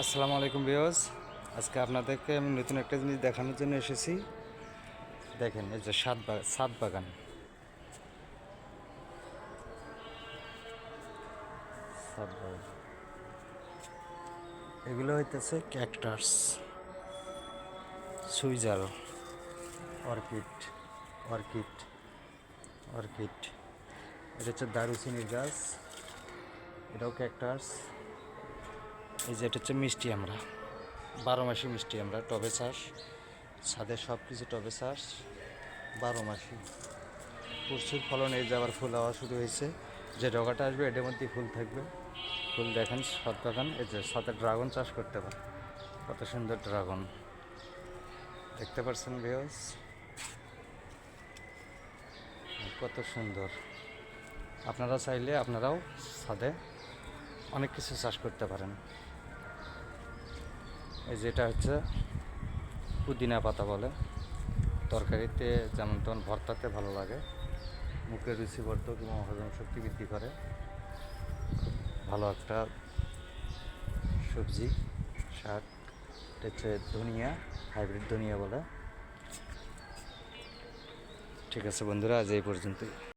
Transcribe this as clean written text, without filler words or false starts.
আসসালামু আলাইকুম ভিউয়ার্স। আজকে আপনাদেরকে আমি নতুন একটা জিনিস দেখানোর জন্য এসেছি। দেখেন, এই যে ছাদ বাগান। ছাদ বাগান এগুলো হইতেছে cactus, switcher, orchid orchid orchid এটা হচ্ছে দারুচিনির গাছ, এটাও ক্যাকটাস। এই যে এটা হচ্ছে মিষ্টি আমরা, 12 মাসি মিষ্টি আমরা টবে চাষ, ছাদের সব কিছু টবে চাষ, 12 মাসি প্রচুর ফলন। এই যে আবার ফুল হওয়া শুরু হয়েছে, যে ডগাটা আসবে এটার মধ্যেই ফুল থাকবে। ফুল দেখেন, ছাদ বাগান। এই যে সাথে ড্রাগন চাষ করতে পারে, কত সুন্দর ড্রাগন দেখতে পাচ্ছেন ভিউয়ার্স, কত সুন্দর। আপনারা চাইলে আপনারাও ছাদে অনেক কিছু চাষ করতে পারেন। এই যে এটা হচ্ছে পুদিনা পাতা বলে, তরকারিতে যেমন তেমন ভর্তাতে ভালো লাগে, মুখের রুচিবর্ধক এবং হজম শক্তি বৃদ্ধি করে। ভালো একটা সবজি, শাক। এটা হচ্ছে ধনিয়া, হাইব্রিড ধনিয়া বলে। ঠিক আছে বন্ধুরা, আজ এই পর্যন্তই।